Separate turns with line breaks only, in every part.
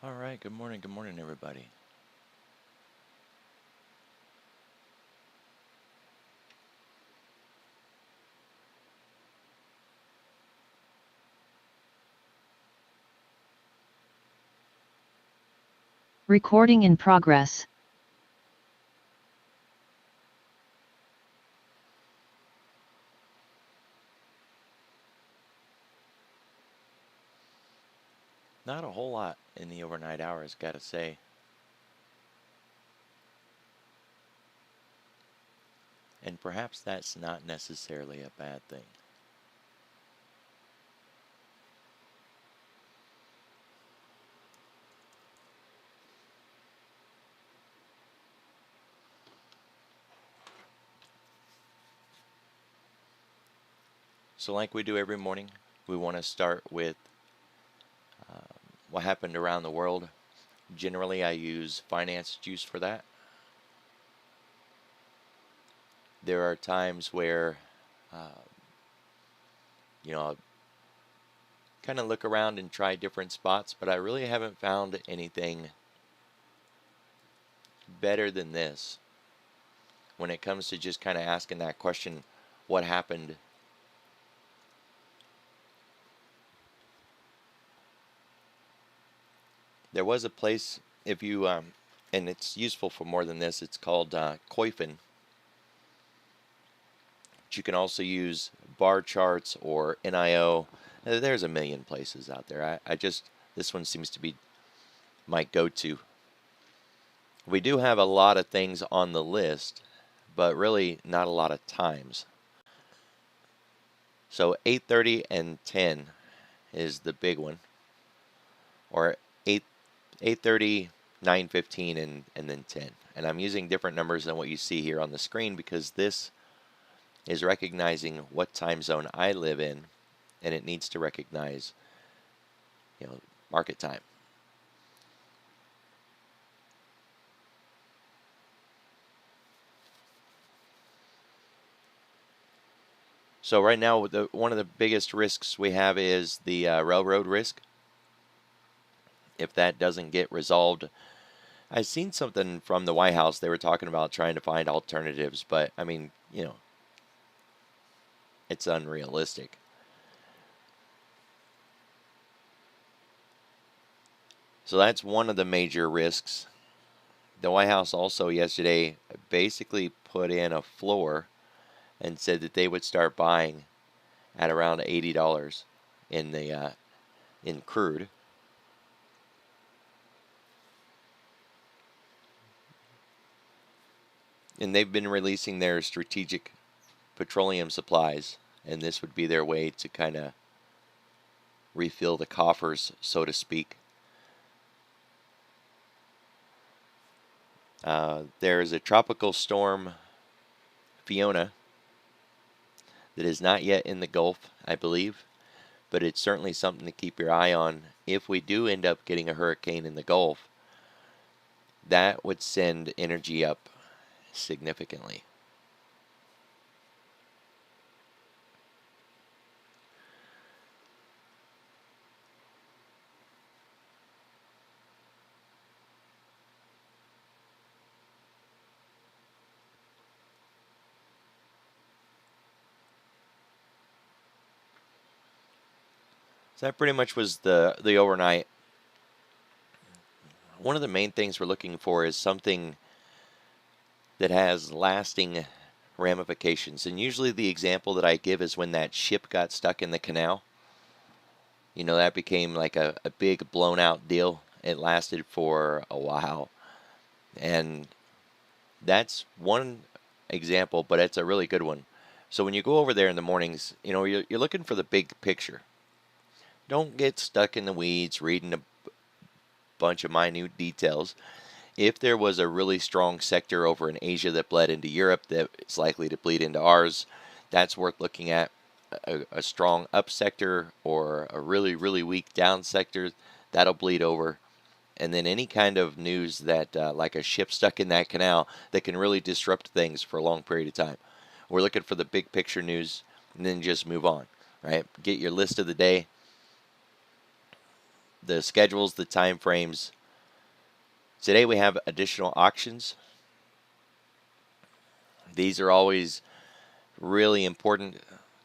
All right, good morning, everybody.
Recording in progress.
Not a whole lot in the overnight hours, gotta say. And perhaps that's not necessarily a bad thing. So, like we do every morning, we want to start with what happened around the world. Generally, I use Finance Juice for that. There are times where, uh, I'll kind of look around and try different spots, but I really haven't found anything better than this when it comes to just kind of asking that question, what happened. There was a place, if you, and it's useful for more than this, it's called Koyfin. But you can also use bar charts or NIO. There's a million places out there. This one seems to be my go to. We do have a lot of things on the list, but really not a lot of times. So 8:30 and 10 is the big one, or 8 8:30, 9:15, and then 10. And I'm using different numbers than what you see here on the screen because this is recognizing what time zone I live in, and it needs to recognize, you know, market time. So right now, one of the biggest risks we have is the railroad risk. If that doesn't get resolved, I've seen something from the White House. They were talking about trying to find alternatives, but I mean, it's unrealistic. So that's one of the major risks. The White House also yesterday basically put in a floor and said that they would start buying at around $80 in the in crude. And they've been releasing their strategic petroleum supplies, and this would be their way to kind of refill the coffers, so to speak. There is a tropical storm, Fiona, that is not yet in the Gulf, I believe, but it's certainly something to keep your eye on. If we do end up getting a hurricane in the Gulf, that would send energy up significantly. So that pretty much was the overnight. One of the main things we're looking for is something that has lasting ramifications. And usually the example that I give is when that ship got stuck in the canal. That became like a big blown out deal. It lasted for a while. And that's one example, but it's a really good one. So when you go over there in the mornings, you're looking for the big picture. Don't get stuck in the weeds reading a bunch of minute details. If there was a really strong sector over in Asia that bled into Europe that is likely to bleed into ours, that's worth looking at. A strong up sector or a really, really weak down sector, that'll bleed over. And then any kind of news that, like a ship stuck in that canal, that can really disrupt things for a long period of time. We're looking for the big picture news and then just move on, right? Get your list of the day. the schedules, the time frames. Today we have additional auctions. These are always really important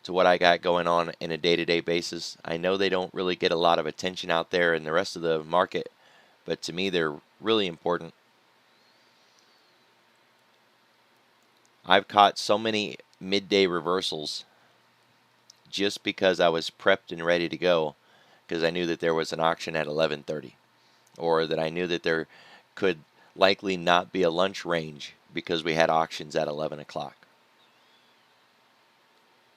to what I got going on in a day-to-day basis. I know they don't really get a lot of attention out there in the rest of the market, but to me they're really important. I've caught so many midday reversals just because I was prepped and ready to go, because I knew that there was an auction at 11:30, or that I knew that there could likely not be a lunch range because we had auctions at 11 o'clock.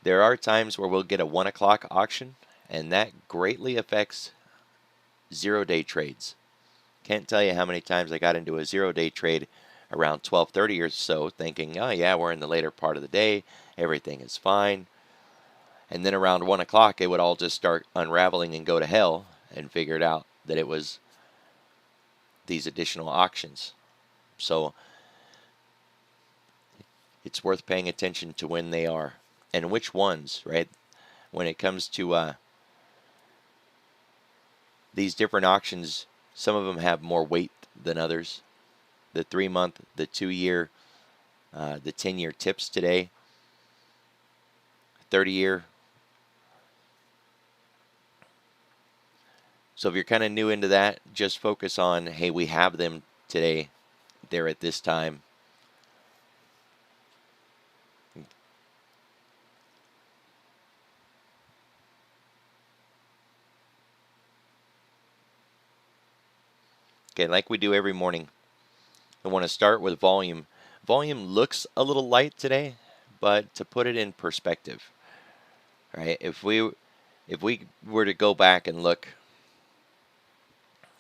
There are times where we'll get a 1 o'clock auction, and that greatly affects 0-day trades. Can't tell you how many times I got into a 0-day trade around 12:30 or so, thinking, oh yeah, we're in the later part of the day, everything is fine. And then around 1 o'clock, it would all just start unraveling and go to hell, and figured out that it was these additional auctions. So it's worth paying attention to when they are and which ones, right? When it comes to these different auctions, some of them have more weight than others. The 3-month, the 2-year, the 10-year tips today, 30-year. So if you're kind of new into that, just focus on, hey, we have them today. They're at this time. Okay, like we do every morning, I want to start with volume. Volume looks a little light today, but to put it in perspective, right? If we were to go back and look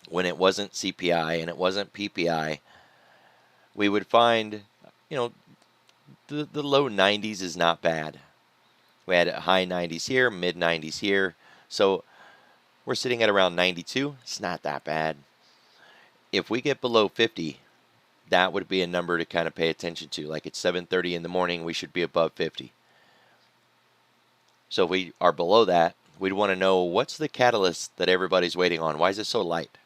when it wasn't CPI and it wasn't PPI, we would find, the low 90s is not bad. We had high 90s here, mid 90s here. So we're sitting at around 92. It's not that bad. If we get below 50, that would be a number to kind of pay attention to. Like it's 7:30 in the morning, we should be above 50. So if we are below that, we'd want to know what's the catalyst that everybody's waiting on. Why is it so light?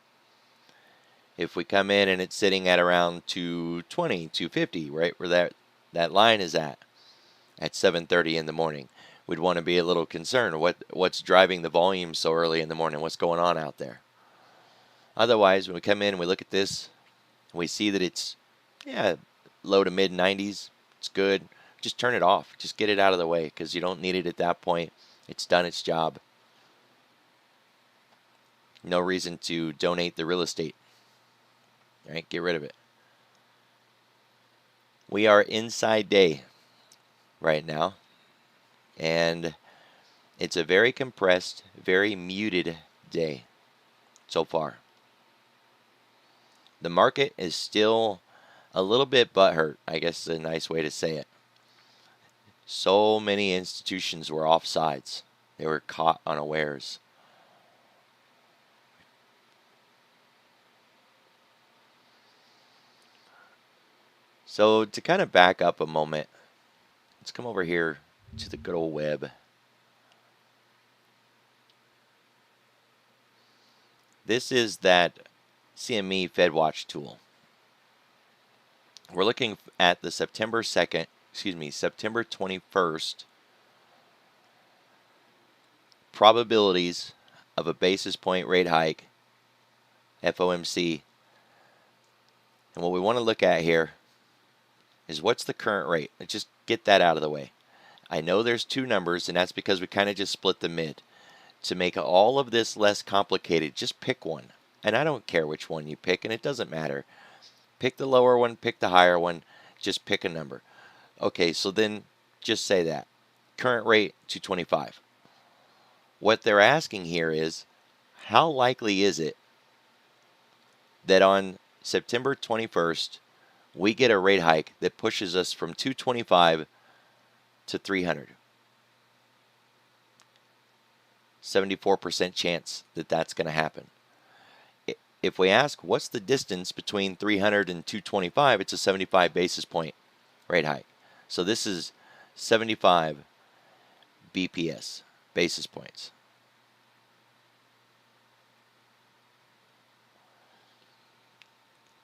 If we come in and it's sitting at around 220, 250, right where that line is at 7:30 in the morning, we'd want to be a little concerned. What's driving the volume so early in the morning? What's going on out there? Otherwise, when we come in and we look at this, we see that it's, low to mid 90s. It's good. Just turn it off. Just get it out of the way, because you don't need it at that point. It's done its job. No reason to donate the real estate. All right, get rid of it. We are inside day right now, and it's a very compressed, very muted day so far. The market is still a little bit butthurt, I guess is a nice way to say it. So many institutions were off sides. They were caught unawares. So to kind of back up a moment, let's come over here to the good old web. This is that CME FedWatch tool. We're looking at the September 21st probabilities of a basis point rate hike, FOMC. And what we want to look at here is what's the current rate. Let's just get that out of the way. I know there's two numbers, and that's because we kind of just split the mid. To make all of this less complicated, just pick one. And I don't care which one you pick, and it doesn't matter. Pick the lower one, pick the higher one, just pick a number. Okay, so then just say that. Current rate, 225. What they're asking here is, how likely is it that on September 21st, we get a rate hike that pushes us from 225 to 300? 74% chance that that's going to happen. If we ask what's the distance between 300 and 225, it's a 75 basis point rate hike. So this is 75 BPS, basis points.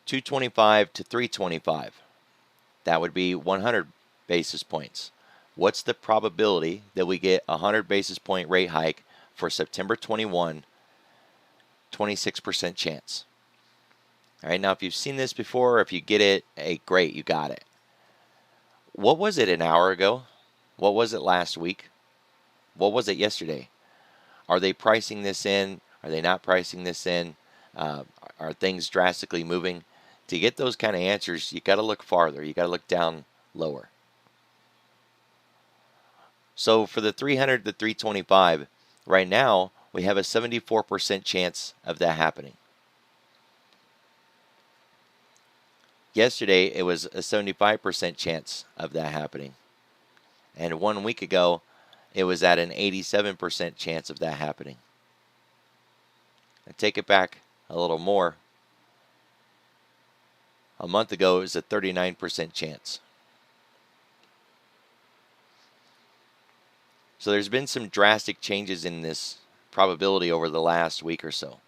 225 to 325. That would be 100 basis points. What's the probability that we get a 100 basis point rate hike for September 21? 26% chance. All right, now if you've seen this before, or if you get it, hey, great, you got it. What was it an hour ago? What was it last week? What was it yesterday? Are they pricing this in? Are they not pricing this in? Are things drastically moving? To get those kind of answers, you got to look farther. You got to look down lower. So for the 300 to 325, right now we have a 74% chance of that happening. Yesterday it was a 75% chance of that happening. And 1 week ago it was at an 87% chance of that happening. And take it back a little more. A month ago it was a 39% chance. So there's been some drastic changes in this probability over the last week or so.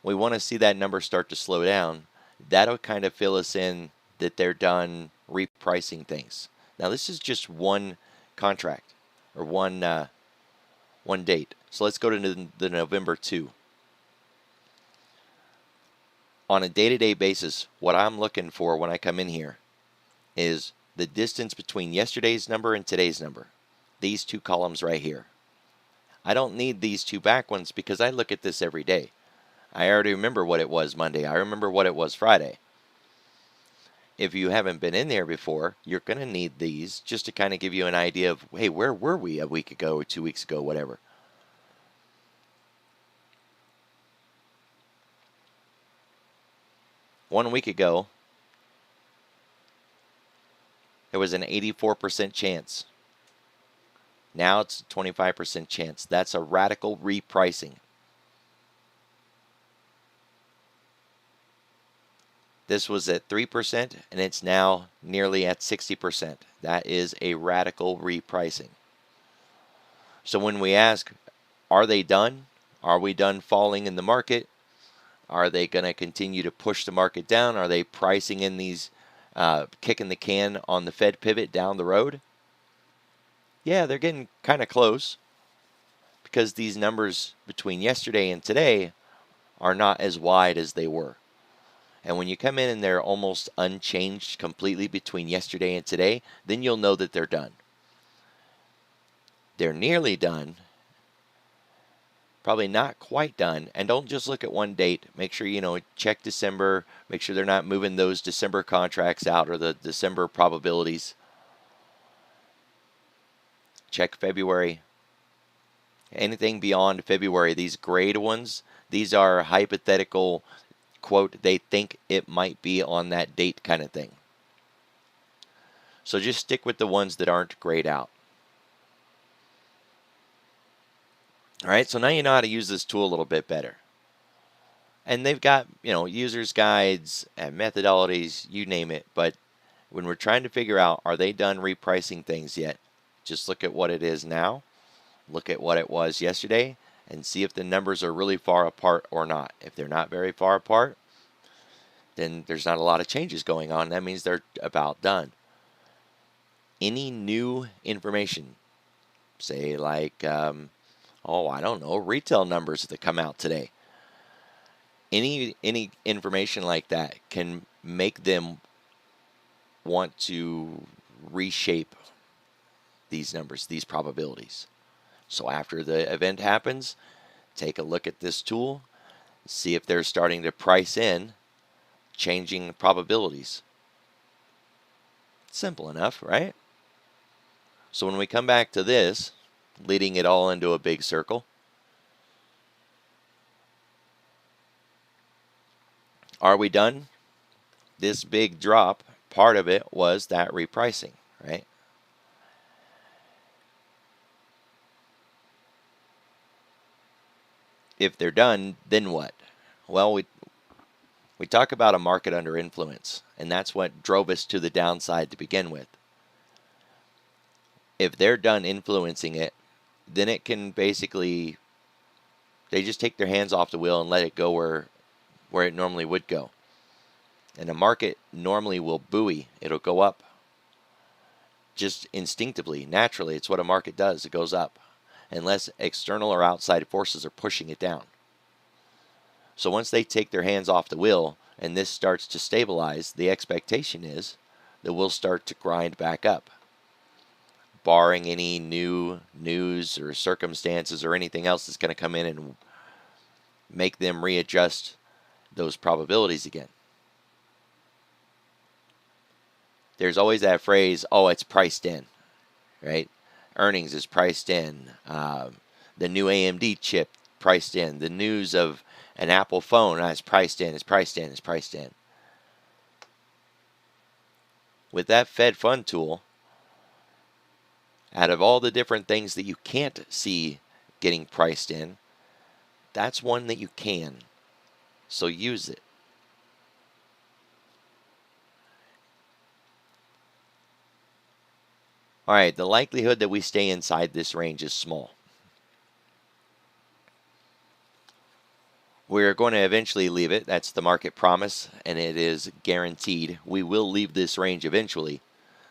We want to see that number start to slow down. That'll kind of fill us in that they're done repricing things. Now this is just one contract or one date. So let's go to the November 2. On a day-to-day basis, what I'm looking for when I come in here is the distance between yesterday's number and today's number. These two columns right here. I don't need these two back ones because I look at this every day. I already remember what it was Monday. I remember what it was Friday. If you haven't been in there before, you're going to need these just to kind of give you an idea of, hey, where were we a week ago, 2 weeks ago, whatever. One week ago, there was an 84% chance. Now it's a 25% chance. That's a radical repricing. This was at 3% and it's now nearly at 60%. That is a radical repricing. So when we ask, are they done? Are we done falling in the market? Are they going to continue to push the market down? Are they pricing in these, kicking the can on the Fed pivot down the road? Yeah, they're getting kind of close because these numbers between yesterday and today are not as wide as they were. And when you come in and they're almost unchanged completely between yesterday and today, then you'll know that they're done. They're nearly done. Probably not quite done. And don't just look at one date. Make sure, check December. Make sure they're not moving those December contracts out or the December probabilities. Check February. Anything beyond February, these grayed ones, these are hypothetical, quote, they think it might be on that date kind of thing. So just stick with the ones that aren't grayed out. All right, so now you know how to use this tool a little bit better. And they've got, users guides and methodologies, you name it. But when we're trying to figure out, are they done repricing things yet? Just look at what it is now. Look at what it was yesterday and see if the numbers are really far apart or not. If they're not very far apart, then there's not a lot of changes going on. That means they're about done. Any new information, say like, I don't know, retail numbers that come out today. Any information like that can make them want to reshape these numbers, these probabilities. So after the event happens, take a look at this tool, see if they're starting to price in changing probabilities. Simple enough, right? So when we come back to this, leading it all into a big circle, are we done? This big drop, part of it was that repricing, right? If they're done, then what? Well, we talk about a market under influence, and that's what drove us to the downside to begin with. If they're done influencing it, then it can basically, they just take their hands off the wheel and let it go where where it normally would go. And the market normally will buoy. It'll go up just instinctively, naturally. It's what a market does. It goes up unless external or outside forces are pushing it down. So once they take their hands off the wheel and this starts to stabilize, the expectation is that we'll start to grind back up, barring any new news or circumstances or anything else that's going to come in and make them readjust those probabilities again. There's always that phrase, oh, it's priced in, right? Earnings is priced in. The new AMD chip priced in. The news of an Apple phone is priced in, it's priced in, it's priced in. With that Fed Fund tool, out of all the different things that you can't see getting priced in, that's one that you can. So use it. All right, the likelihood that we stay inside this range is small. We're going to eventually leave it. That's the market promise, and it is guaranteed. We will leave this range eventually.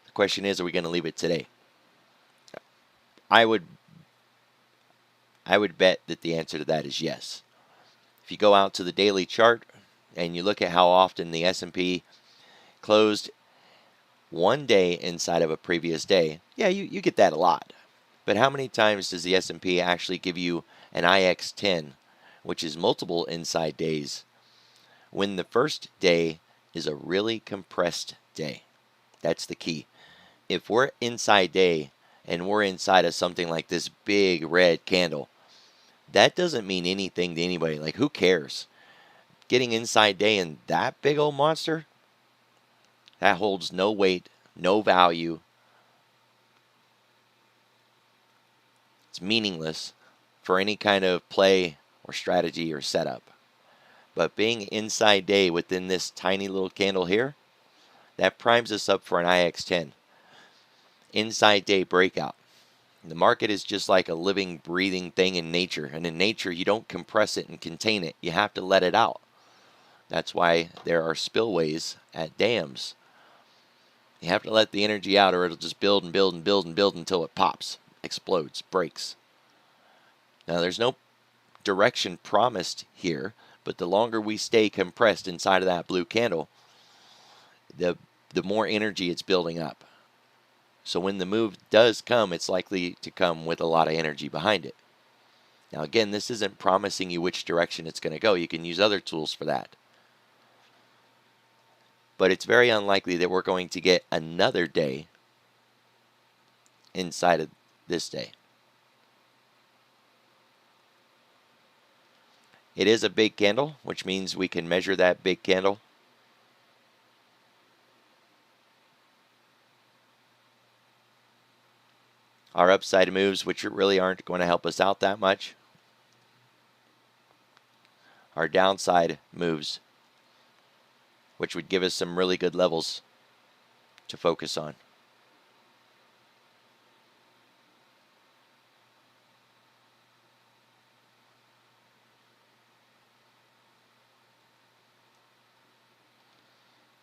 The question is, are we going to leave it today? I would bet that the answer to that is yes. If you go out to the daily chart and you look at how often the S&P closed one day inside of a previous day, yeah, you get that a lot. But how many times does the S&P actually give you an IX10, which is multiple inside days, when the first day is a really compressed day? That's the key. If we're inside day and we're inside of something like this big red candle, that doesn't mean anything to anybody. Like, who cares? Getting inside day in that big old monster, that holds no weight, no value. It's meaningless for any kind of play or strategy or setup. But being inside day within this tiny little candle here, that primes us up for an IX10. Inside day breakout. The market is just like a living, breathing thing in nature. And in nature, you don't compress it and contain it. You have to let it out. That's why there are spillways at dams. You have to let the energy out or it'll just build and build and build and build until it pops, explodes, breaks. Now, there's no direction promised here, but the longer we stay compressed inside of that blue candle, the more energy it's building up. So when the move does come, it's likely to come with a lot of energy behind it. Now, again, this isn't promising you which direction it's going to go. You can use other tools for that. But it's very unlikely that we're going to get another day inside of this day. It is a big candle, which means we can measure that big candle. Our upside moves, which really aren't going to help us out that much. Our downside moves, which would give us some really good levels to focus on.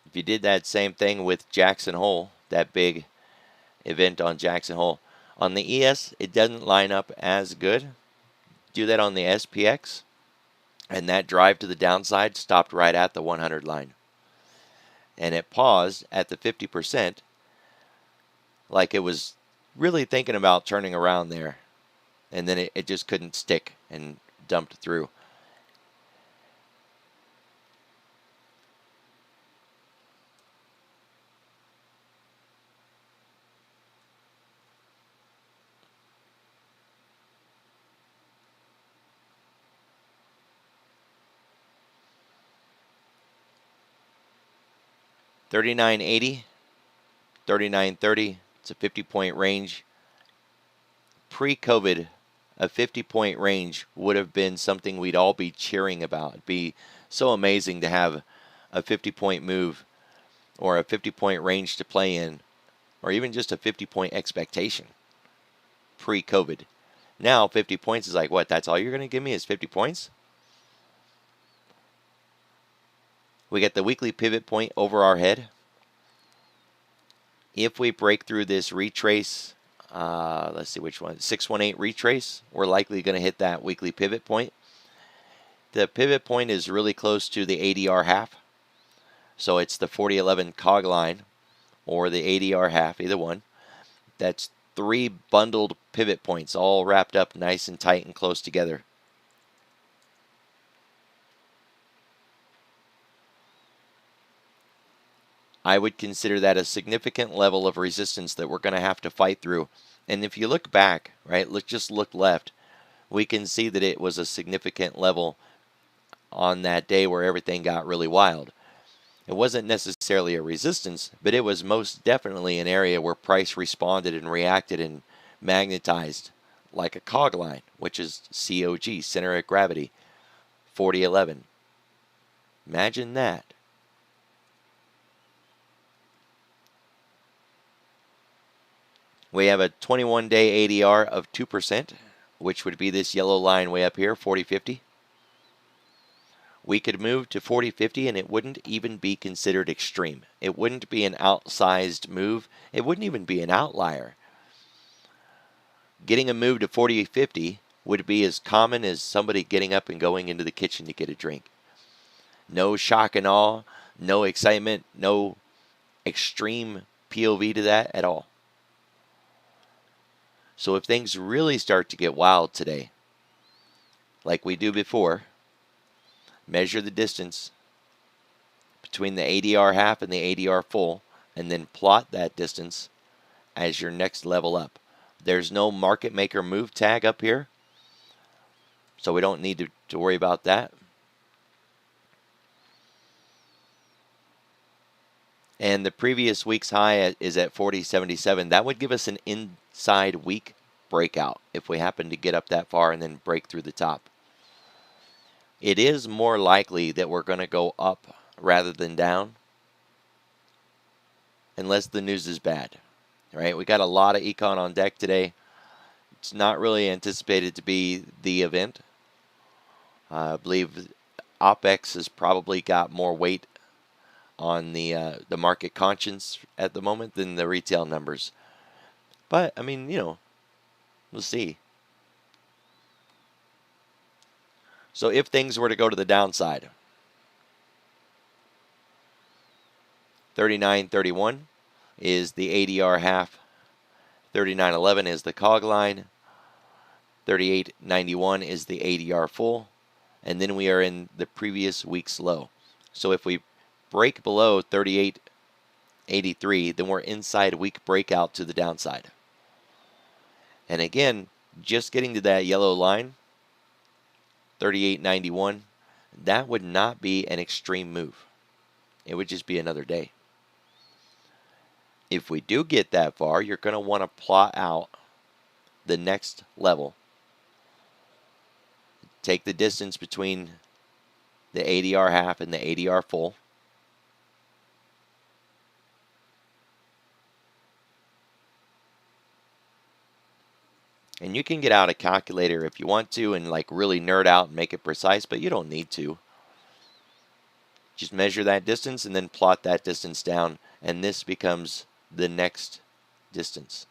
If you did that same thing with Jackson Hole, that big event on Jackson Hole, on the ES, it doesn't line up as good. Do that on the SPX, and that drive to the downside stopped right at the 100 line. And it paused at the 50%, like it was really thinking about turning around there. And then it just couldn't stick and dumped through. $39.80, $39.30. It's a 50-point range. Pre-COVID, a 50-point range would have been something we'd all be cheering about. It'd be so amazing to have a 50-point move or a 50-point range to play in, or even just a 50-point expectation pre-COVID. Now 50 points is like, what, that's all you're going to give me is 50 points? We got the weekly pivot point over our head. If we break through this retrace, let's see which one, 618 retrace, we're likely going to hit that weekly pivot point. The pivot point is really close to the ADR half. So it's the 4011 cog line or the ADR half, either one. That's 3 bundled pivot points all wrapped up nice and tight and close together. I would consider that a significant level of resistance that we're going to have to fight through. And if you look back, right, let's just look left, we can see that it was a significant level on that day where everything got really wild. It wasn't necessarily a resistance, but it was most definitely an area where price responded and reacted and magnetized like a cog line, which is COG, center of gravity, 4011. Imagine that. We have a 21-day ADR of 2%, which would be this yellow line way up here, 4050. We could move to 4050 and it wouldn't even be considered extreme. It wouldn't be an outsized move. It wouldn't even be an outlier. Getting a move to 4050 would be as common as somebody getting up and going into the kitchen to get a drink. No shock and awe, no excitement, no extreme POV to that at all. So if things really start to get wild today, like we do before, measure the distance between the ADR half and the ADR full, and then plot that distance as your next level up. There's no market maker move tag up here, so we don't need to worry about that. And the previous week's high is at 40.77. That would give us an inside week breakout if we happen to get up that far and then break through the top. It is more likely that we're going to go up rather than down unless the news is bad, right? We got a lot of econ on deck today. It's not really anticipated to be the event. I believe OPEX has probably got more weight on the market conscience at the moment than the retail numbers. But, I mean, we'll see. So if things were to go to the downside, 39.31 is the ADR half, 39.11 is the cog line, 38.91 is the ADR full, and then we are in the previous week's low. So if we break below 38.83, then we're inside week breakout to the downside. And again, just getting to that yellow line, 38.91, that would not be an extreme move. It would just be another day. If we do get that far, you're going to want to plot out the next level. Take the distance between the ADR half and the ADR full. And you can get out a calculator if you want to and like really nerd out and make it precise, but you don't need to. Just measure that distance and then plot that distance down, and this becomes the next distance.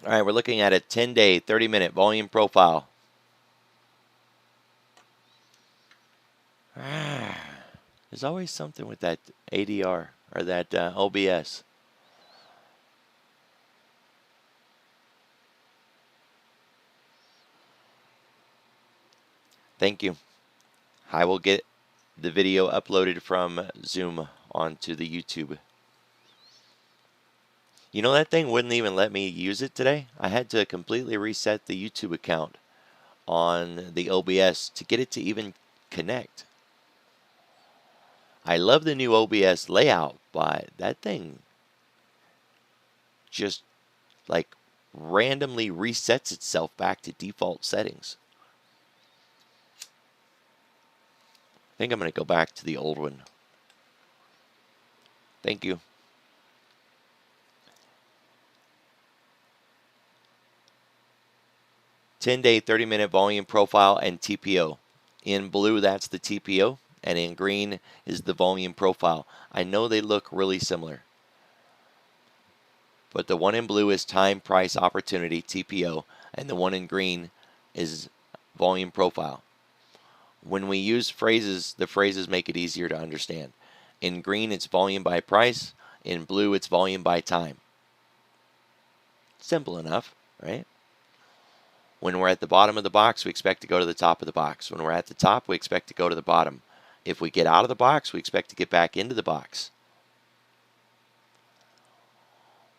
All right, we're looking at a 10-day, 30-minute volume profile. There's always something with that ADR or that OBS. Thank you. I will get the video uploaded from Zoom onto the YouTube. You know, that thing wouldn't even let me use it today. I had to completely reset the YouTube account on the OBS to get it to even connect. I love the new OBS layout, but that thing just like randomly resets itself back to default settings. think I'm going to go back to the old one. Thank you. $10-day, 30-minute volume profile and TPO. In blue, that's the TPO, and in green is the volume profile. I know they look really similar, but the one in blue is time, price, opportunity, TPO, and the one in green is volume profile. When we use phrases, the phrases make it easier to understand. In green, it's volume by price. In blue, it's volume by time. Simple enough, right? When we're at the bottom of the box, we expect to go to the top of the box. When we're at the top, we expect to go to the bottom. If we get out of the box, we expect to get back into the box.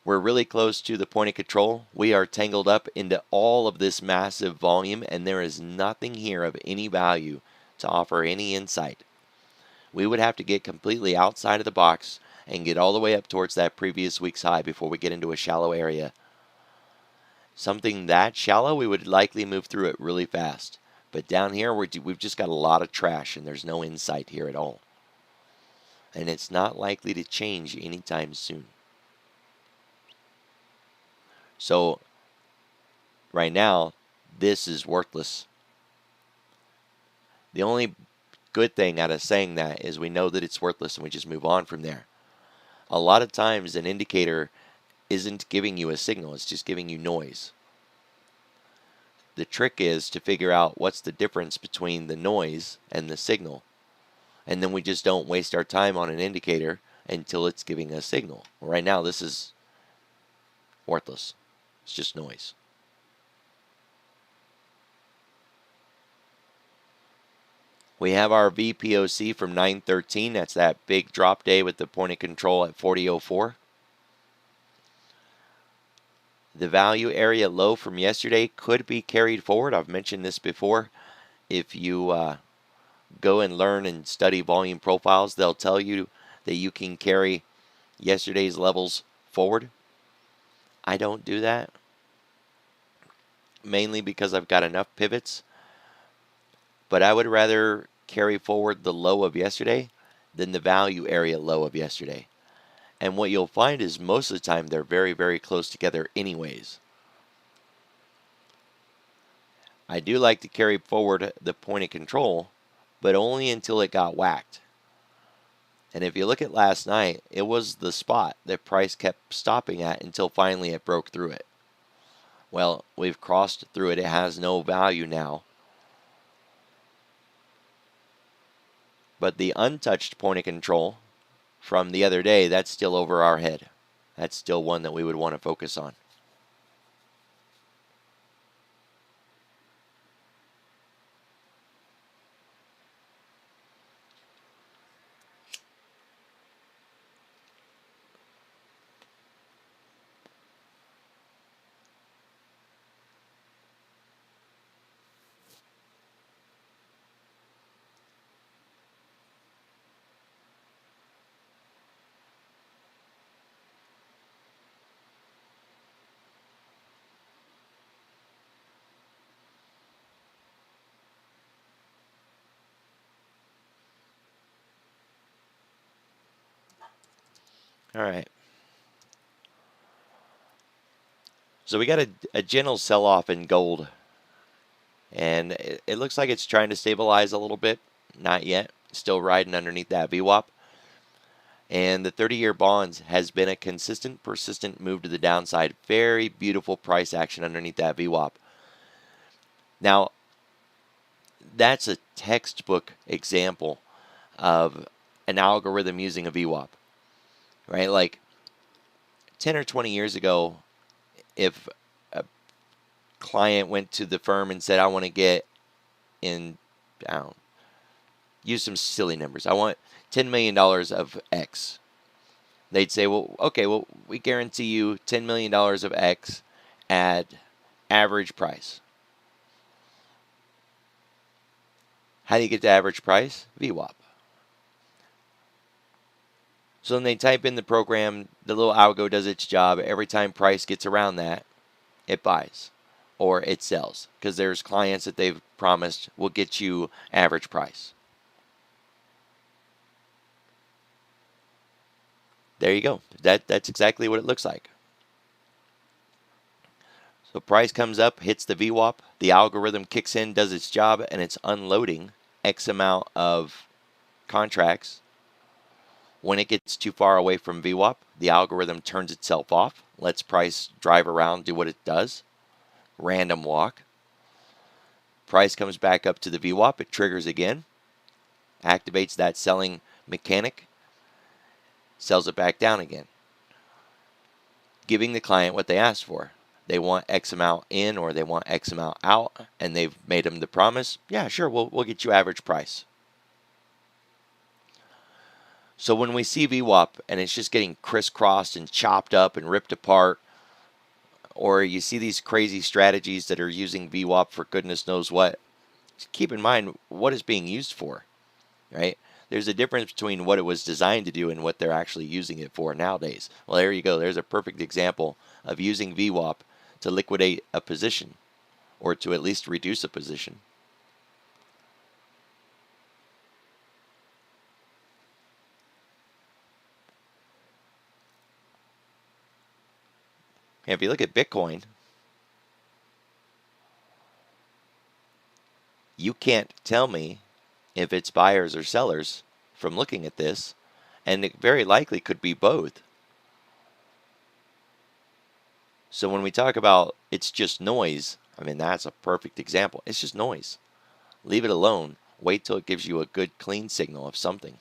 We're really close to the point of control. We are tangled up into all of this massive volume, and there is nothing here of any value to offer any insight. We would have to get completely outside of the box and get all the way up towards that previous week's high before we get into a shallow area. Something that shallow, we would likely move through it really fast. But down here, we've just got a lot of trash, and there's no insight here at all. And it's not likely to change anytime soon. So, right now, this is worthless. The only good thing out of saying that is we know that it's worthless and we just move on from there. A lot of times, an indicator isn't giving you a signal, it's just giving you noise. The trick is to figure out what's the difference between the noise and the signal. And then we just don't waste our time on an indicator until it's giving a signal. Right now, this is worthless. It's just noise. We have our VPOC from 9/13. That's that big drop day with the point of control at 40.04. The value area low from yesterday could be carried forward. I've mentioned this before. If you go and learn and study volume profiles, they'll tell you that you can carry yesterday's levels forward. I don't do that, mainly because I've got enough pivots. But I would rather carry forward the low of yesterday than the value area low of yesterday. And what you'll find is most of the time they're very, very close together anyways. I do like to carry forward the point of control, but only until it got whacked. And if you look at last night, it was the spot that price kept stopping at until finally it broke through it. Well, we've crossed through it. It has no value now. But the untouched point of control from the other day, that's still over our head. That's still one that we would want to focus on. All right. So we got a gentle sell-off in gold. And it looks like it's trying to stabilize a little bit. Not yet. Still riding underneath that VWAP. And the 30-year bonds has been a consistent, persistent move to the downside. Very beautiful price action underneath that VWAP. Now, that's a textbook example of an algorithm using a VWAP. Right? Like 10 or 20 years ago, if a client went to the firm and said, I want to get in, use some silly numbers. I want $10 million of X. They'd say, well, okay, well, we guarantee you $10 million of X at average price. How do you get to average price? VWAP. So then they type in the program, the little algo does its job. Every time price gets around that, it buys or it sells because there's clients that they've promised will get you average price. There you go. That's exactly what it looks like. So price comes up, hits the VWAP, the algorithm kicks in, does its job, and it's unloading X amount of contracts. When it gets too far away from VWAP, the algorithm turns itself off, lets price drive around, do what it does. Random walk. Price comes back up to the VWAP, it triggers again, activates that selling mechanic, sells it back down again, giving the client what they asked for. They want X amount in or they want X amount out, and they've made them the promise. Yeah, sure, we'll get you average price. So when we see VWAP and it's just getting crisscrossed and chopped up and ripped apart, or you see these crazy strategies that are using VWAP for goodness knows what, just keep in mind what it's being used for, right? There's a difference between what it was designed to do and what they're actually using it for nowadays. Well, there you go. There's a perfect example of using VWAP to liquidate a position or to at least reduce a position. And if you look at Bitcoin, you can't tell me if it's buyers or sellers from looking at this, and it very likely could be both. So when we talk about it's just noise, I mean, that's a perfect example. It's just noise. Leave it alone. Wait till it gives you a good clean signal of something.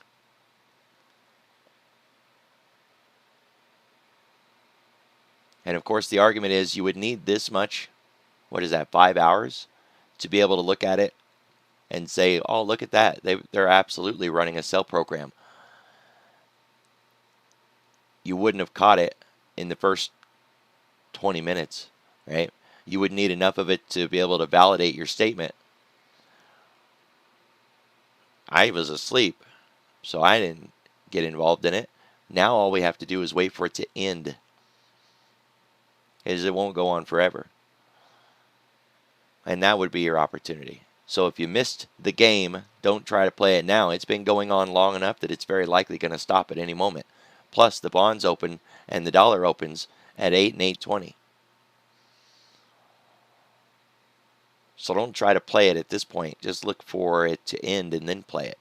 And of course, the argument is you would need this much, what is that, 5 hours, to be able to look at it and say, oh, look at that. They're absolutely running a sell program. You wouldn't have caught it in the first 20 minutes, right? You would need enough of it to be able to validate your statement. I was asleep, so I didn't get involved in it. Now all we have to do is wait for it to end, as it won't go on forever. And that would be your opportunity. So if you missed the game, don't try to play it now. It's been going on long enough that it's very likely going to stop at any moment. Plus, the bonds open and the dollar opens at 8 and 8.20. So don't try to play it at this point. Just look for it to end and then play it.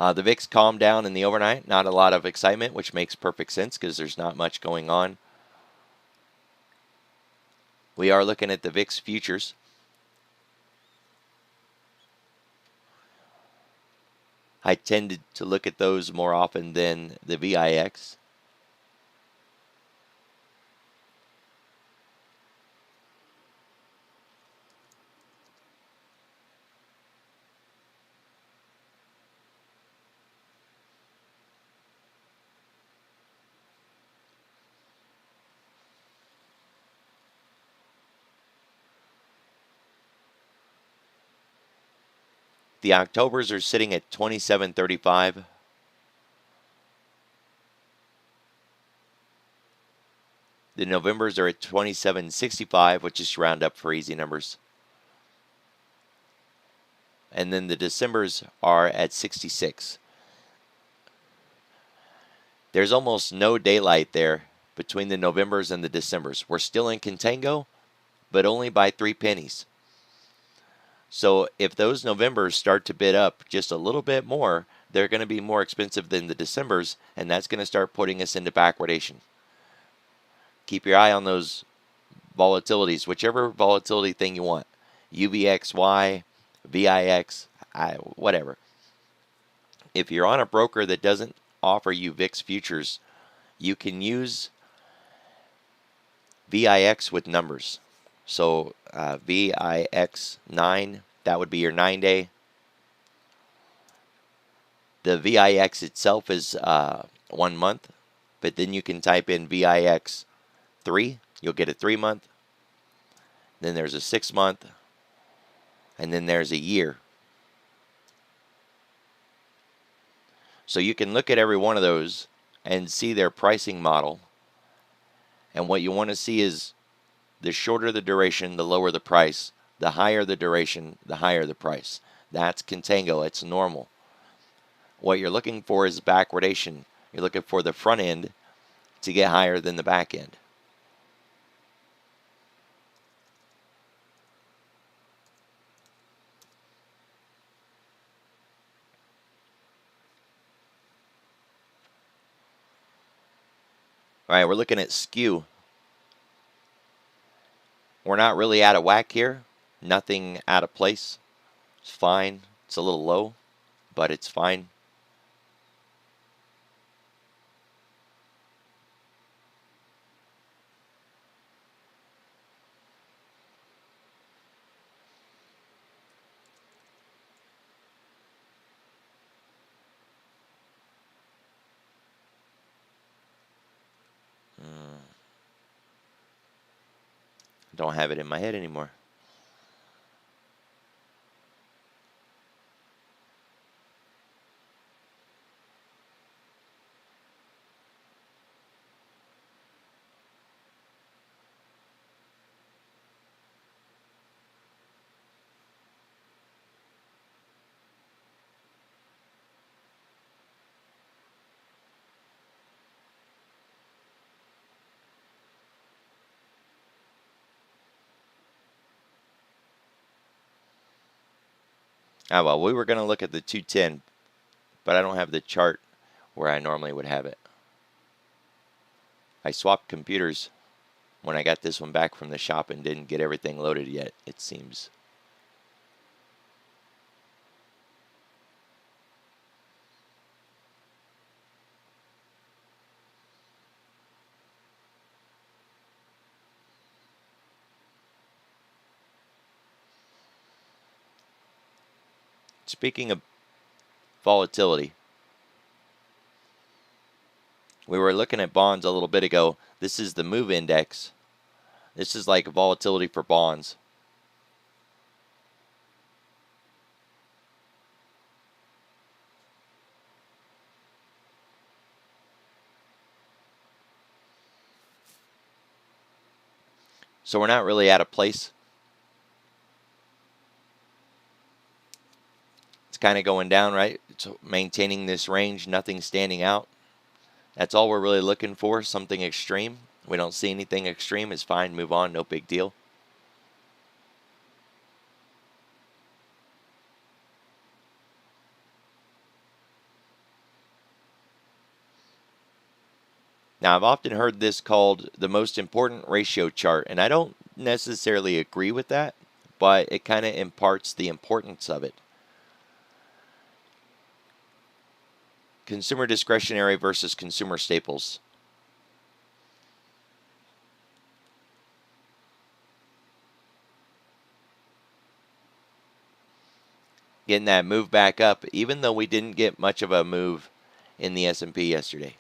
The VIX calmed down in the overnight. Not a lot of excitement, which makes perfect sense because there's not much going on. We are looking at the VIX futures. I tended to look at those more often than the VIX. The Octobers are sitting at 27.35. The Novembers are at 27.65, which is round up for easy numbers. And then the Decembers are at 66. There's almost no daylight there between the Novembers and the Decembers. We're still in contango, but only by 3 pennies. So if those Novembers start to bid up just a little bit more, they're going to be more expensive than the Decembers, and that's going to start putting us into backwardation. Keep your eye on those volatilities, whichever volatility thing you want. UVXY, VIX, whatever. If you're on a broker that doesn't offer you VIX futures, you can use VIX with numbers. So VIX 9, that would be your 9-day. The VIX itself is 1 month, but then you can type in VIX 3. You'll get a 3-month. Then there's a 6-month, and then there's a year. So you can look at every one of those and see their pricing model. And what you want to see is the shorter the duration, the lower the price. The higher the duration, the higher the price. That's contango. It's normal. What you're looking for is backwardation. You're looking for the front end to get higher than the back end. All right, we're looking at skew. We're not really out of whack here. Nothing out of place. It's fine. It's a little low, but it's fine. Don't have it in my head anymore. Ah, well, we were going to look at the 210, but I don't have the chart where I normally would have it. I swapped computers when I got this one back from the shop and didn't get everything loaded yet, it seems. Speaking of volatility, we were looking at bonds a little bit ago. This is the MOVE index. This is like volatility for bonds. So we're not really out of place. It's kind of going down, right? It's maintaining this range, nothing standing out. That's all we're really looking for, something extreme. We don't see anything extreme, it's fine, move on, no big deal. Now, I've often heard this called the most important ratio chart, and I don't necessarily agree with that, but it kind of imparts the importance of it. Consumer discretionary versus consumer staples. Getting that move back up, even though we didn't get much of a move in the S&P yesterday.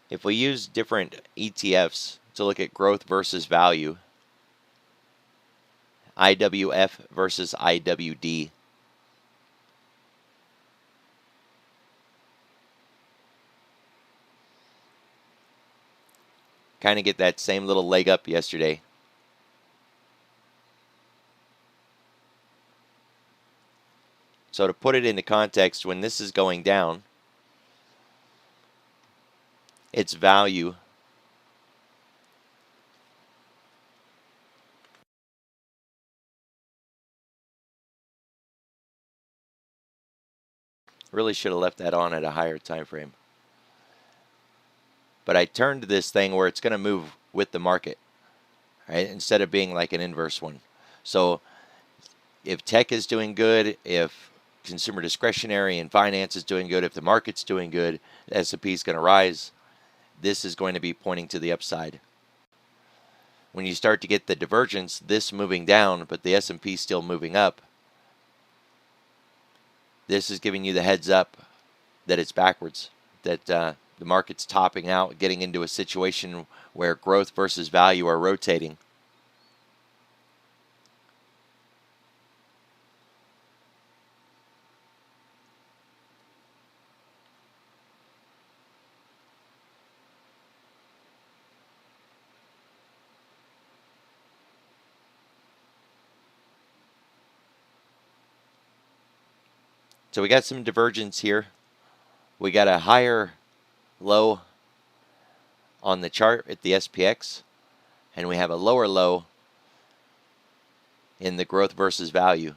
If we use different ETFs to look at growth versus value, IWF versus IWD, kind of get that same little leg up yesterday. So to put it into context, when this is going down, its value really should have left that on at a higher time frame. But I turned this thing where it's going to move with the market, right? Instead of being like an inverse one. So if tech is doing good, if consumer discretionary and finance is doing good, if the market's doing good, the S&P is going to rise. This is going to be pointing to the upside. When you start to get the divergence, this moving down, but the S&P still moving up, this is giving you the heads up that it's backwards, that the market's topping out, getting into a situation where growth versus value are rotating. So we got some divergence here. We got a higher low on the chart at the SPX, and we have a lower low in the growth versus value.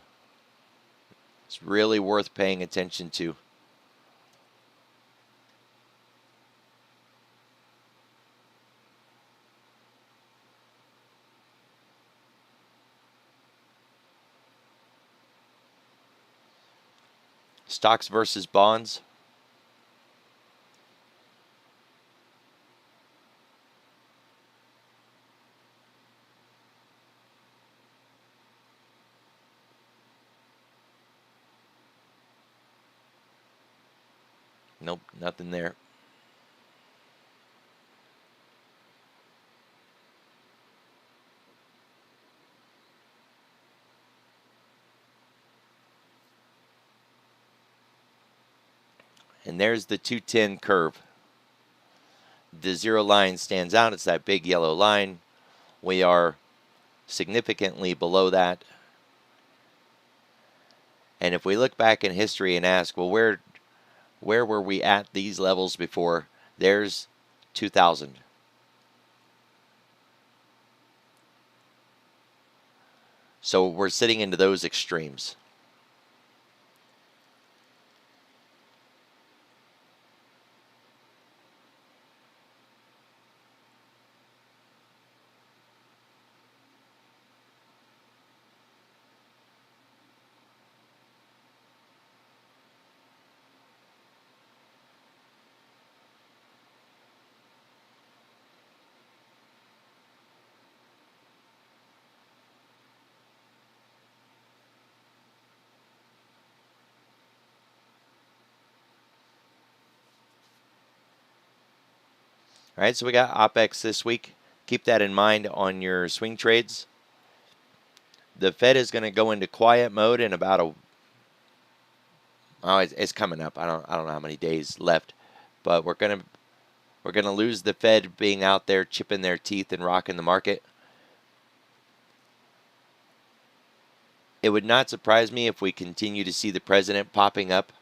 It's really worth paying attention to. Stocks versus bonds. Nope, nothing there. And there's the 210 curve. The zero line stands out. It's that big yellow line. We are significantly below that. And if we look back in history and ask, well, where were we at these levels before? There's 2000. So we're sitting into those extremes. All right, so we got OPEX this week. Keep that in mind on your swing trades. The Fed is going to go into quiet mode in about it's coming up. I don't know how many days left, but we're gonna lose the Fed being out there chipping their teeth and rocking the market. It would not surprise me if we continue to see the president popping up.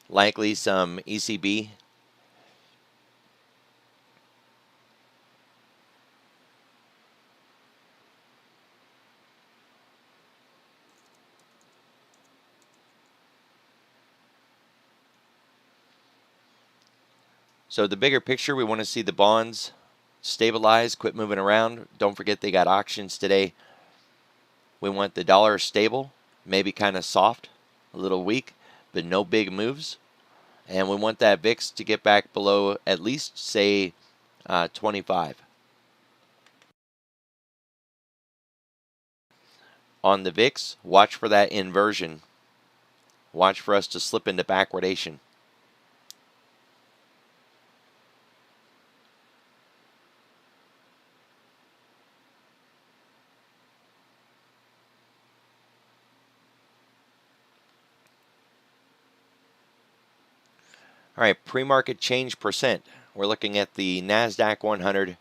Likely some ECB. So the bigger picture, we want to see the bonds stabilize, quit moving around. Don't forget they got auctions today. We want the dollar stable, maybe kind of soft, a little weak, but no big moves. And we want that VIX to get back below at least, say, 25. On the VIX, watch for that inversion. Watch for us to slip into backwardation. All right, pre-market change percent. We're looking at the NASDAQ 100.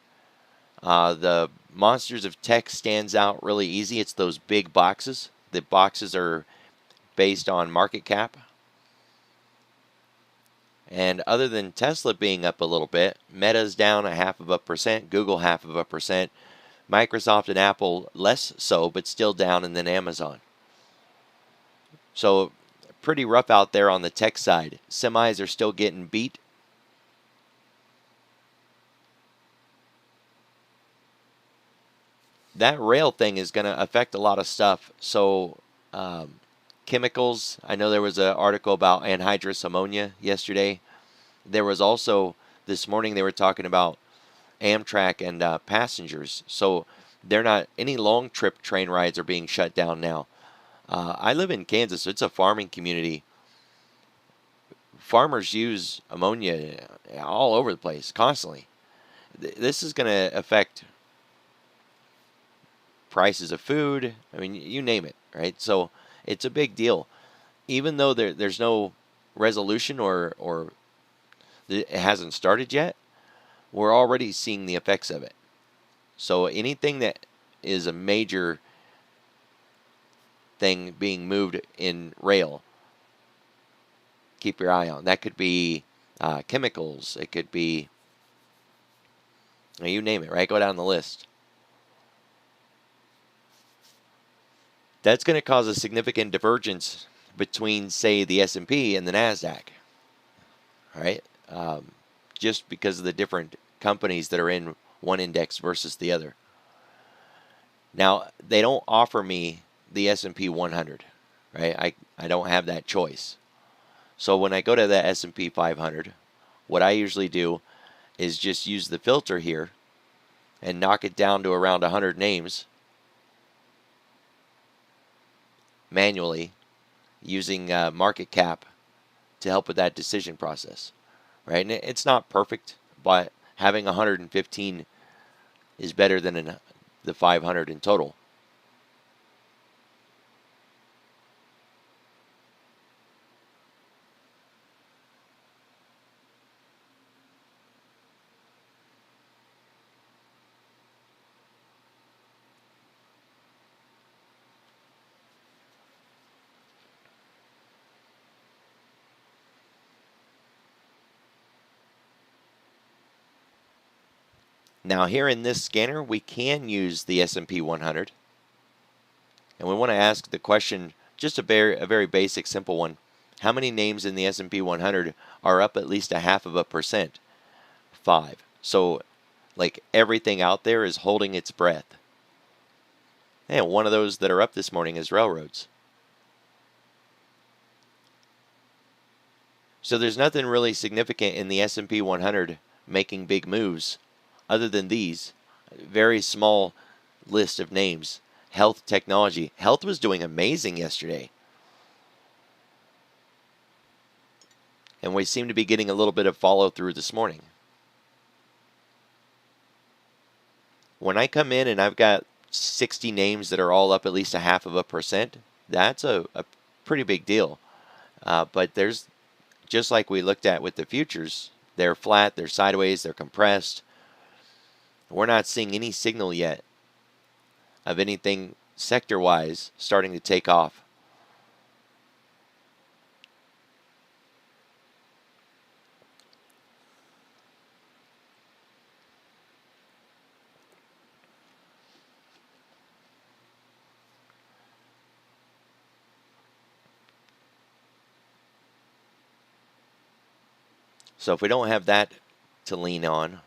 The monsters of tech stands out really easy. It's those big boxes. The boxes are based on market cap. And other than Tesla being up a little bit, Meta's down 0.5%, Google 0.5%, Microsoft and Apple less so, but still down, and then Amazon. So pretty rough out there on the tech side. Semis are still getting beat. That rail thing is going to affect a lot of stuff. So chemicals, I know there was an article about anhydrous ammonia yesterday. There was also, this morning they were talking about Amtrak and passengers. So they're not, any long trip train rides are being shut down now. I live in Kansas, so it's a farming community. Farmers use ammonia all over the place, constantly. This is going to affect prices of food. I mean, you name it, right? So it's a big deal. Even though there's no resolution or it hasn't started yet, we're already seeing the effects of it. So anything that is a major thing being moved in rail, keep your eye on. That could be chemicals. It could be, you name it, right? Go down the list. That's going to cause a significant divergence between, say, the S&P and the NASDAQ, right? Just because of the different companies that are in one index versus the other. Now, they don't offer me the S&P 100, right? I don't have that choice. So when I go to the S&P 500, what I usually do is just use the filter here and knock it down to around 100 names manually using market cap to help with that decision process, right? And it's not perfect, but having 115 is better than the 500 in total. Now here in this scanner, we can use the S&P 100. And we want to ask the question, just a very basic, simple one. How many names in the S&P 100 are up at least 0.5%? 5. So, like, everything out there is holding its breath. And one of those that are up this morning is railroads. So there's nothing really significant in the S&P 100 making big moves other than these. Very small list of names. Health, technology. Health was doing amazing yesterday. And we seem to be getting a little bit of follow through this morning. When I come in and I've got 60 names that are all up at least 0.5%, that's a pretty big deal. But there's, just like we looked at with the futures, they're flat, they're sideways, they're compressed. We're not seeing any signal yet of anything sector-wise starting to take off. So if we don't have that to lean on,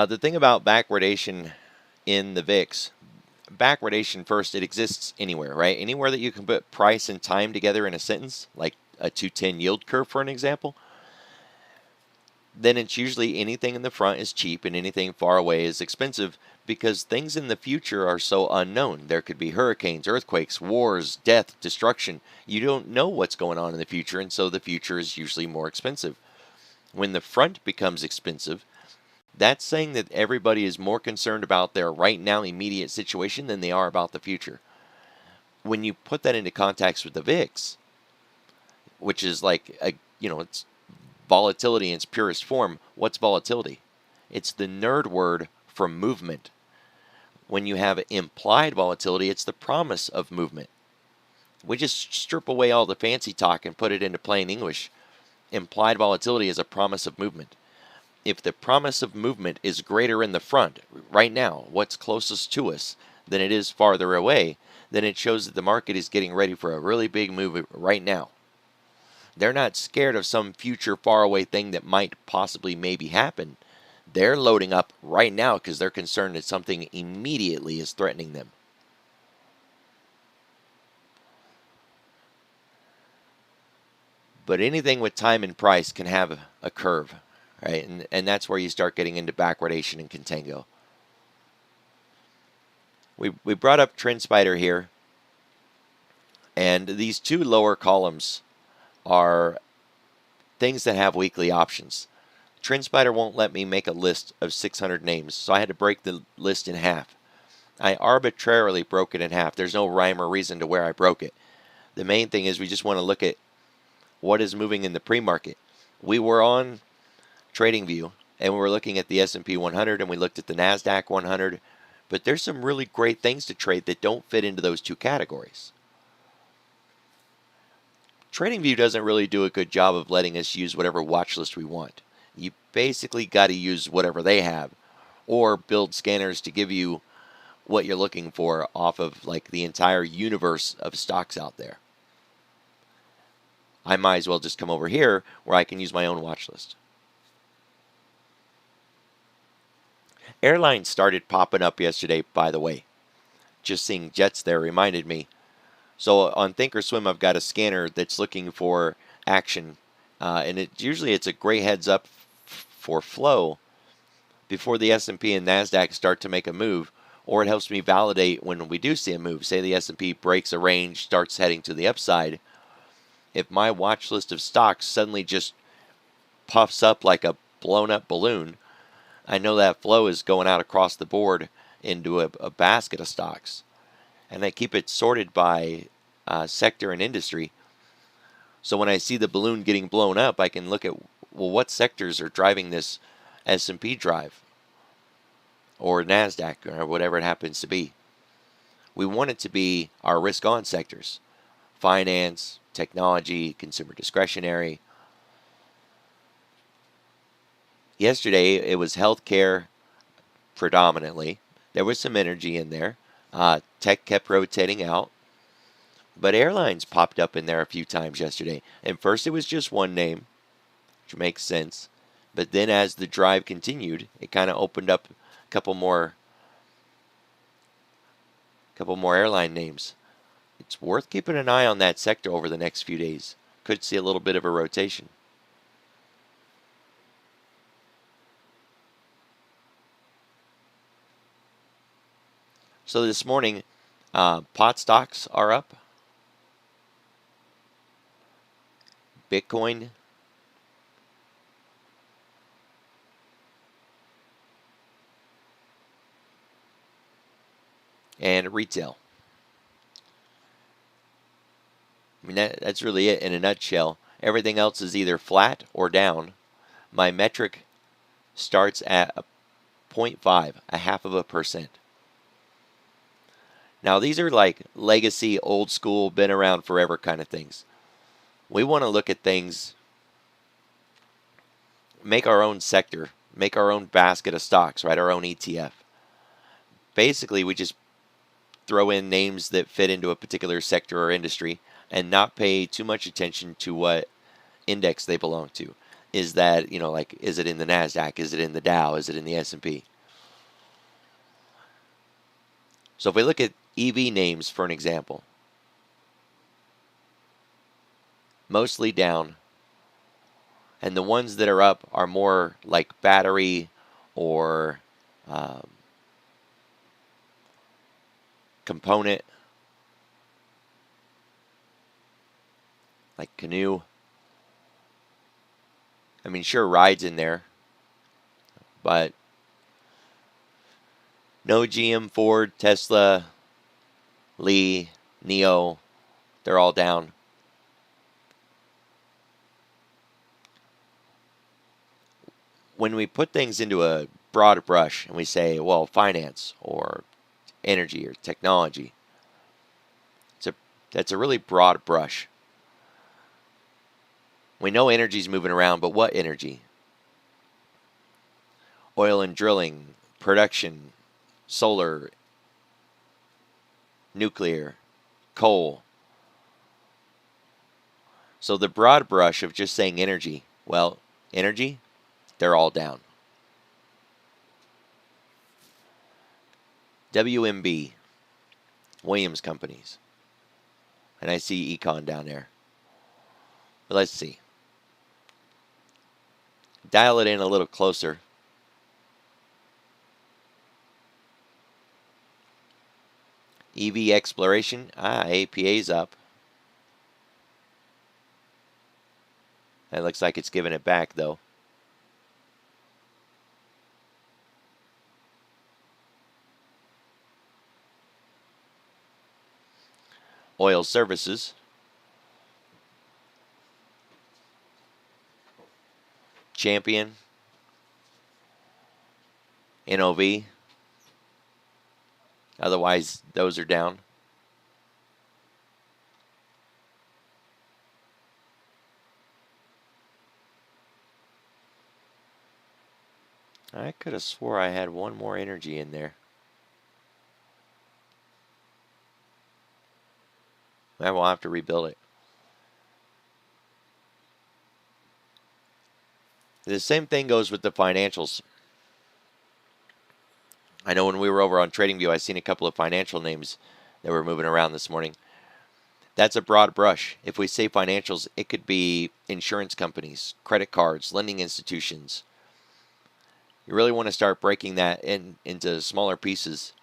the thing about backwardation in the VIX, backwardation first, it exists anywhere, right? Anywhere that you can put price and time together in a sentence, like a 210 yield curve for an example, then it's usually anything in the front is cheap and anything far away is expensive because things in the future are so unknown. There could be hurricanes, earthquakes, wars, death, destruction. You don't know what's going on in the future, and so the future is usually more expensive. When the front becomes expensive, that's saying that everybody is more concerned about their right now immediate situation than they are about the future. When you put that into context with the VIX, which is like it's volatility in its purest form. What's volatility? It's the nerd word for movement. When you have implied volatility, it's the promise of movement. We just strip away all the fancy talk and put it into plain English. Implied volatility is a promise of movement. If the promise of movement is greater in the front, right now, what's closest to us, than it is farther away, then it shows that the market is getting ready for a really big move right now. They're not scared of some future faraway thing that might possibly maybe happen. They're loading up right now because they're concerned that something immediately is threatening them. But anything with time and price can have a curve, right? And that's where you start getting into backwardation and contango. We brought up TrendSpider here. And these two lower columns are things that have weekly options. TrendSpider won't let me make a list of 600 names, so I had to break the list in half. I arbitrarily broke it in half. There's no rhyme or reason to where I broke it. The main thing is we just want to look at what is moving in the pre-market. We were on TradingView and we were looking at the S&P 100 and we looked at the NASDAQ 100, but there's some really great things to trade that don't fit into those two categories. TradingView doesn't really do a good job of letting us use whatever watch list we want. You basically got to use whatever they have or build scanners to give you what you're looking for off of like the entire universe of stocks out there. I might as well just come over here where I can use my own watch list. Airlines started popping up yesterday, by the way. Just seeing jets there reminded me. So on Thinkorswim, I've got a scanner that's looking for action, and it's a great heads up for flow before the S&P and NASDAQ start to make a move, or it helps me validate when we do see a move. Say the S&P breaks a range, starts heading to the upside. If my watch list of stocks suddenly just puffs up like a blown up balloon, I know that flow is going out across the board into a basket of stocks. And I keep it sorted by sector and industry. So when I see the balloon getting blown up, I can look at, well, what sectors are driving this S&P drive or NASDAQ or whatever it happens to be. We want it to be our risk-on sectors: finance, technology, consumer discretionary. Yesterday, it was healthcare predominantly. There was some energy in there. Tech kept rotating out. But airlines popped up in there a few times yesterday. And first it was just one name, which makes sense. But then as the drive continued, it kind of opened up a couple more airline names. It's worth keeping an eye on that sector over the next few days. Could see a little bit of a rotation. So this morning, pot stocks are up. Bitcoin and retail. I mean, that's really it in a nutshell. Everything else is either flat or down. My metric starts at a 0.5, a half of a percent. Now, these are like legacy, old school, been around forever kind of things. We want to look at things, make our own sector, make our own basket of stocks, right? Our own ETF. Basically, we just throw in names that fit into a particular sector or industry and not pay too much attention to what index they belong to. Is that, like, is it in the NASDAQ? Is it in the Dow? Is it in the S&P? So if we look at EV names for an example, mostly down, and the ones that are up are more like battery or component, like Canoo. I mean, sure, Ride's in there, but no GM, Ford, Tesla, Lee, NIO, they're all down. When we put things into a broad brush and we say, well, finance or energy or technology, that's a really broad brush. We know energy's moving around, but what energy? Oil and drilling, production, solar, nuclear, coal. So the broad brush of just saying energy, well, energy, they're all down. WMB, Williams Companies. And I see Econ down there. But let's see. Dial it in a little closer. EV exploration. APA's up. It looks like it's giving it back though. Oil services. Champion. NOV. Otherwise, those are down. I could have swore I had one more energy in there. I will have to rebuild it. The same thing goes with the financials. I know when we were over on TradingView, I seen a couple of financial names that were moving around this morning. That's a broad brush. If we say financials, it could be insurance companies, credit cards, lending institutions. You really want to start breaking that into smaller pieces.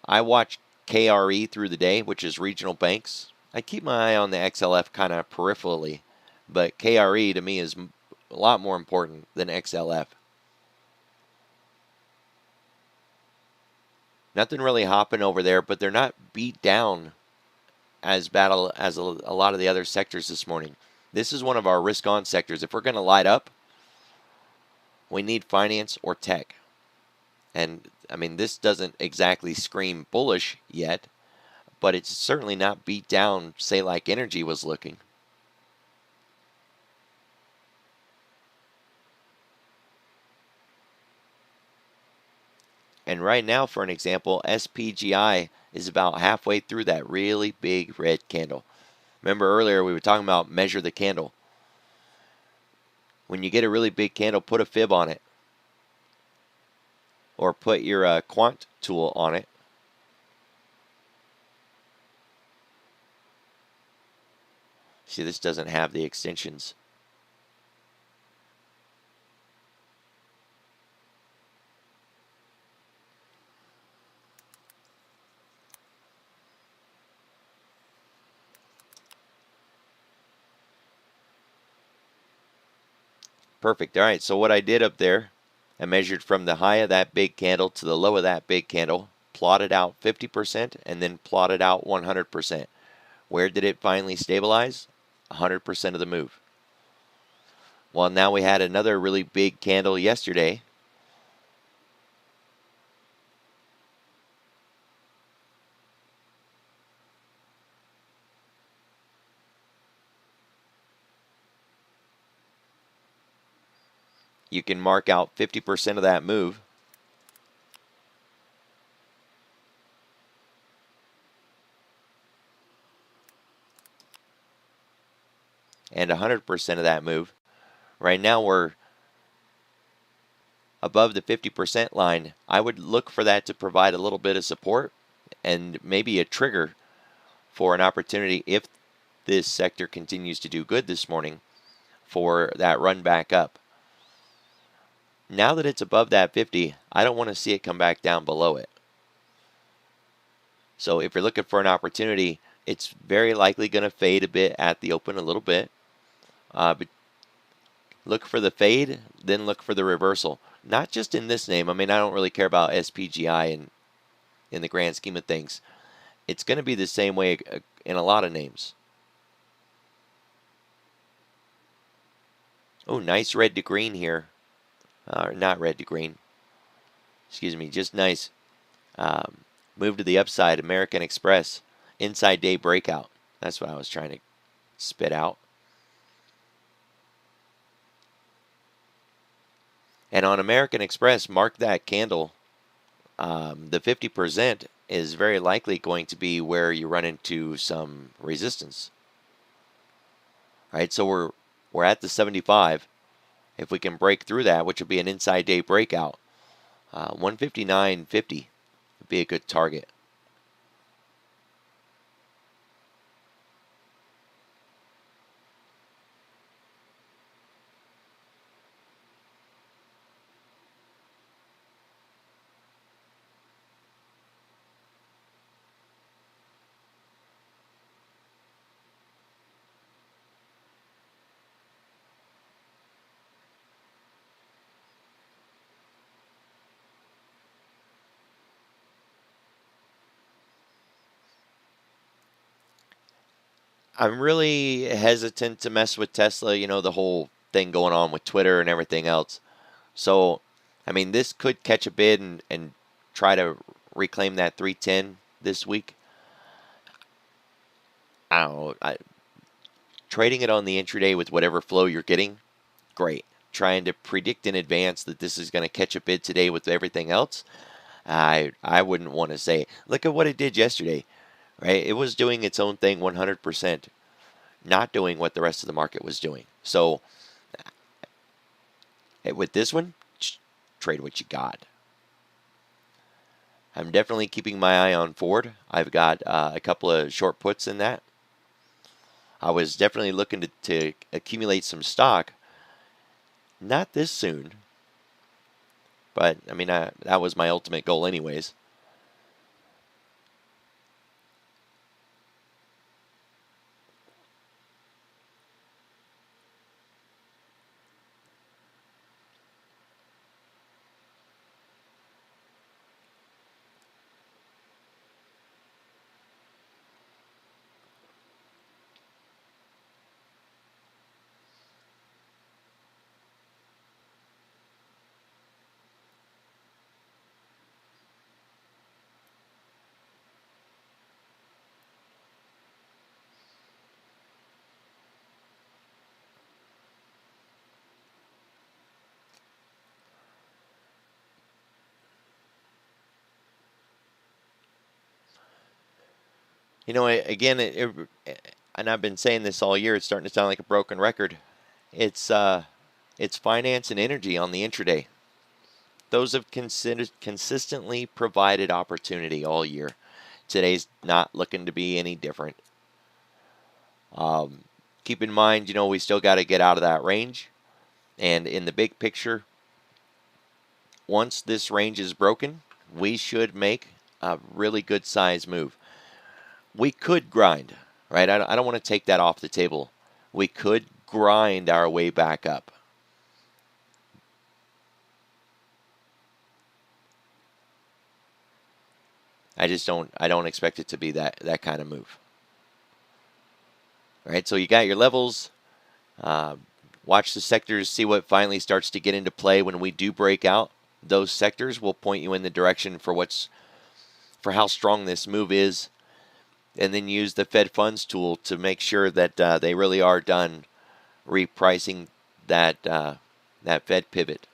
I watch KRE through the day, which is regional banks. I keep my eye on the XLF kind of peripherally, but KRE to me is a lot more important than XLF. Nothing really hopping over there, but they're not beat down as bad as a lot of the other sectors this morning. This is one of our risk-on sectors. If we're going to light up, we need finance or tech. And, I mean, this doesn't exactly scream bullish yet, but it's certainly not beat down, say, like energy was looking. And right now, for an example, SPGI is about halfway through that really big red candle. Remember earlier we were talking about measure the candle. When you get a really big candle, put a fib on it. Or put your quant tool on it. See, this doesn't have the extensions. Perfect. All right, so what I did up there, I measured from the high of that big candle to the low of that big candle, plotted out 50%, and then plotted out 100%. Where did it finally stabilize? 100% of the move. Well, now we had another really big candle yesterday. You can mark out 50% of that move. And 100% of that move. Right now we're above the 50% line. I would look for that to provide a little bit of support and maybe a trigger for an opportunity if this sector continues to do good this morning for that run back up. Now that it's above that 50, I don't want to see it come back down below it. So if you're looking for an opportunity, it's very likely going to fade a bit at the open a little bit. But look for the fade, then look for the reversal. Not just in this name. I mean, I don't really care about SPGI in the grand scheme of things. It's going to be the same way in a lot of names. Oh, nice red to green here. Not red to green. Excuse me, just nice. Move to the upside, American Express. Inside day breakout. That's what I was trying to spit out. And on American Express, mark that candle. The 50% is very likely going to be where you run into some resistance. All right, so we're at the 75. If we can break through that, which would be an inside day breakout, 159.50 would be a good target. I'm really hesitant to mess with Tesla, the whole thing going on with Twitter and everything else. So, I mean, this could catch a bid and try to reclaim that 310 this week. I don't know. Trading it on the intraday with whatever flow you're getting, great. Trying to predict in advance that this is going to catch a bid today with everything else, I wouldn't want to say. Look at what it did yesterday, right? It was doing its own thing 100%, not doing what the rest of the market was doing. So with this one, trade what you got. I'm definitely keeping my eye on Ford. I've got a couple of short puts in that. I was definitely looking to accumulate some stock. Not this soon, but I mean, that was my ultimate goal anyways. Again, and I've been saying this all year. It's starting to sound like a broken record. It's finance and energy on the intraday. Those have consistently provided opportunity all year. Today's not looking to be any different. Keep in mind, we still got to get out of that range. And in the big picture, once this range is broken, we should make a really good size move. We could grind, right? I don't want to take that off the table. We could grind our way back up. I don't expect it to be that kind of move. All right, so you got your levels. Watch the sectors, see what finally starts to get into play when we do break out. Those sectors will point you in the direction for how strong this move is, and then use the Fed funds tool to make sure that they really are done repricing that Fed pivot.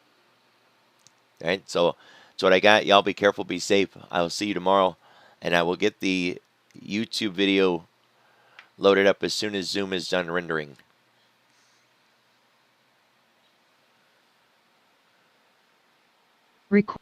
All right, so that's what I got. Y'all be careful, be safe. I will see you tomorrow, and I will get the YouTube video loaded up as soon as Zoom is done rendering.
Record